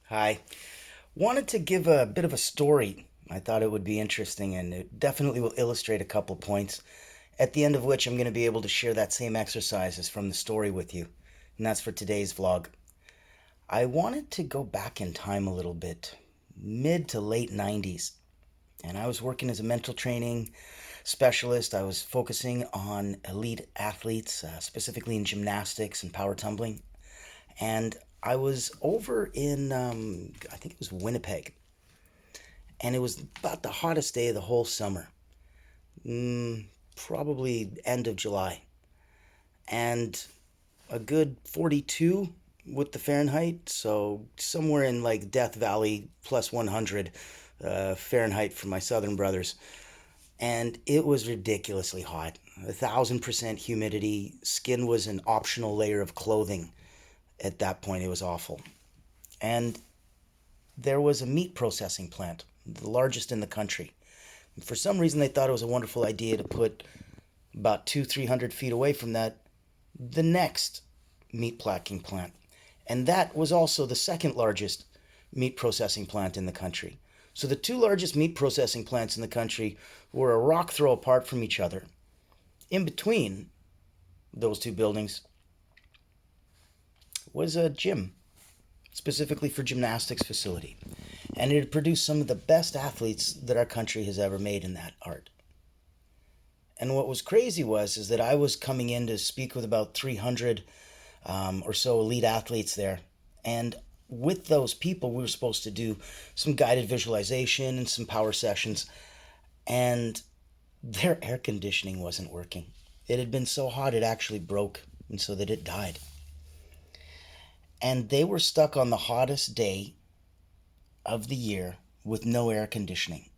Hi. Wanted to give a bit of a story. I thought it would be interesting and it definitely will illustrate a couple points, at the end of which I'm going to be able to share that same exercises from the story with you. And that's for today's vlog. I wanted to go back in time a little bit, mid to late 90s. And I was working as a mental training specialist. I was focusing on elite athletes, specifically in gymnastics and power tumbling. And I was over in, I think it was Winnipeg, and it was about the hottest day of the whole summer, probably end of July, and a good 42 with the Fahrenheit, so somewhere in like Death Valley plus 100 Fahrenheit for my southern brothers. And it was ridiculously hot. 1,000% humidity. Skin was an optional layer of clothing at that point. It was awful. And there was a meat processing plant, the largest in the country. For some reason, they thought it was a wonderful idea to put about 300 feet away from that the next meat packing plant. And that was also the second largest meat processing plant in the country. So the two largest meat processing plants in the country were a rock throw apart from each other. In between those two buildings was a gym, specifically for gymnastics facility. And it had produced some of the best athletes that our country has ever made in that art. And what was crazy was is that I was coming in to speak with about 300 or so elite athletes there. And with those people, we were supposed to do some guided visualization and some power sessions. And their air conditioning wasn't working. It had been so hot it actually broke, and so that it died. And they were stuck on the hottest day of the year with no air conditioning,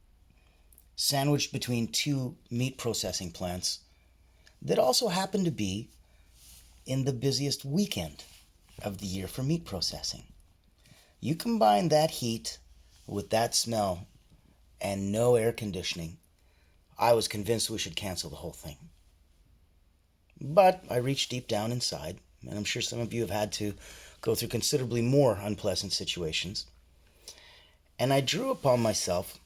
sandwiched between two meat processing plants that also happened to be in the busiest weekend of the year for meat processing. You combine that heat with that smell and no air conditioning, I was convinced we should cancel the whole thing. But I reached deep down inside, and I'm sure some of you have had to go through considerably more unpleasant situations. And I drew upon myself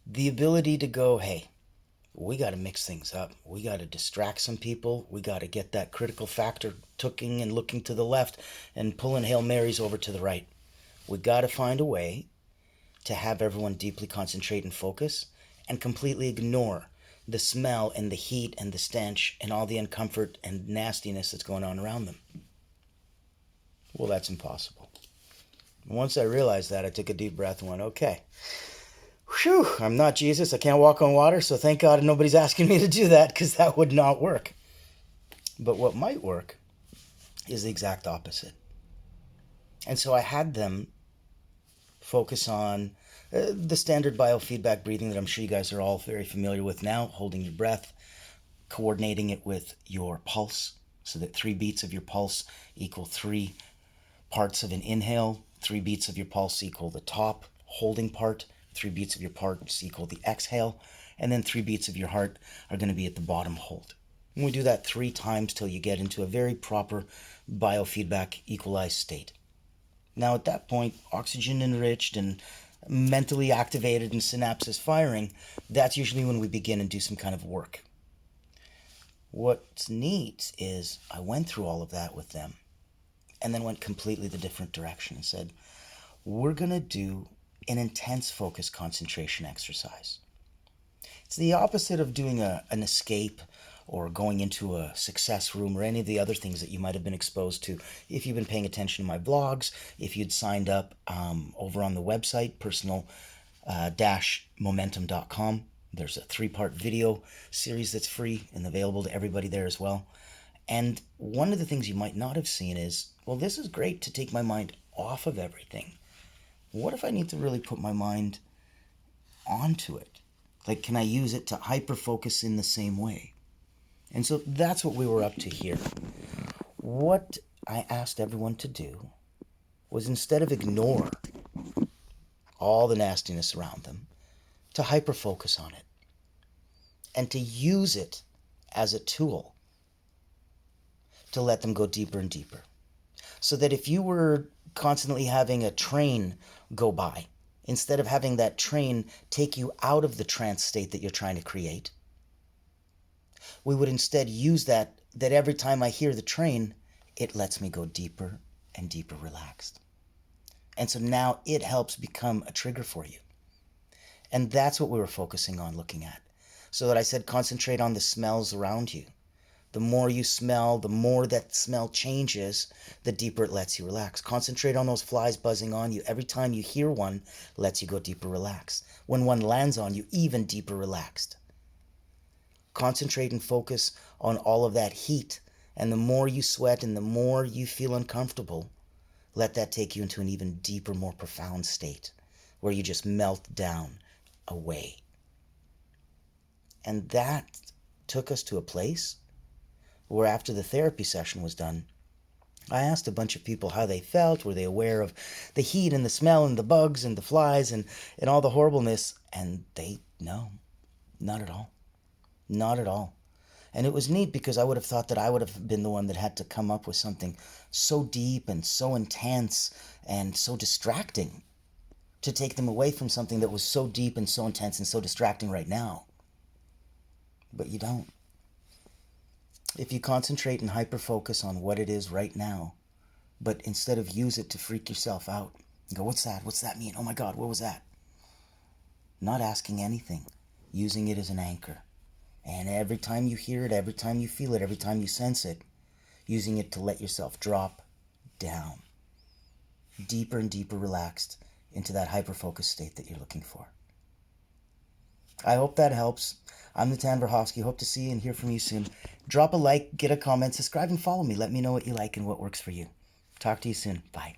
the ability to go, hey, we got to mix things up. We got to distract some people. We got to get that critical factor tooking and looking to the left and pulling Hail Marys over to the right. We got to find a way to have everyone deeply concentrate and focus and completely ignore the smell and the heat and the stench and all the uncomfort and nastiness that's going on around them. Well, that's impossible. Once I realized that, I took a deep breath and went, okay, whew, I'm not Jesus. I can't walk on water, so thank God nobody's asking me to do that because that would not work. But what might work is the exact opposite. And so I had them focus on the standard biofeedback breathing that I'm sure you guys are all very familiar with now, holding your breath, coordinating it with your pulse, so that 3 beats of your pulse equal 3 parts of an inhale, 3 beats of your pulse equal the top holding part, 3 beats of your pulse equal the exhale, and then 3 beats of your heart are going to be at the bottom hold. And we do that 3 times till you get into a very proper biofeedback equalized state. Now at that point, oxygen enriched and mentally activated and synapses firing, that's usually when we begin and do some kind of work. What's neat is I went through all of that with them and then went completely the different direction and said, we're going to do an intense focus concentration exercise. It's the opposite of doing an escape or going into a success room or any of the other things that you might have been exposed to if you've been paying attention to my blogs, if you'd signed up over on the website, personal-momentum.com. There's a 3-part video series that's free and available to everybody there as well. And one of the things you might not have seen is, well, this is great to take my mind off of everything. What if I need to really put my mind onto it? Like, can I use it to hyper-focus in the same way? And so that's what we were up to here. What I asked everyone to do was, instead of ignore all the nastiness around them, to hyper-focus on it and to use it as a tool to let them go deeper and deeper. So that if you were constantly having a train go by. Instead of having that train take you out of the trance state that you're trying to create, we would instead use that every time I hear the train, it lets me go deeper and deeper relaxed. And so now it helps become a trigger for you. And that's what we were focusing on looking at. So that I said concentrate on the smells around you. The more you smell, the more that smell changes, the deeper it lets you relax. Concentrate on those flies buzzing on you. Every time you hear one, lets you go deeper relaxed. When one lands on you, even deeper relaxed. Concentrate and focus on all of that heat. And the more you sweat and the more you feel uncomfortable, let that take you into an even deeper, more profound state where you just melt down away. And that took us to a place where after the therapy session was done, I asked a bunch of people how they felt. Were they aware of the heat and the smell and the bugs and the flies and all the horribleness? And no, not at all. Not at all. And it was neat because I would have thought that I would have been the one that had to come up with something so deep and so intense and so distracting to take them away from something that was so deep and so intense and so distracting right now. But you don't. If you concentrate and hyper-focus on what it is right now, but instead of use it to freak yourself out, and go, what's that? What's that mean? Oh my God, what was that? Not asking anything, using it as an anchor. And every time you hear it, every time you feel it, every time you sense it, using it to let yourself drop down, deeper and deeper relaxed into that hyper-focused state that you're looking for. I hope that helps. I'm Natan Verhovsky. Hope to see you and hear from you soon. Drop a like, get a comment, subscribe, and follow me. Let me know what you like and what works for you. Talk to you soon. Bye.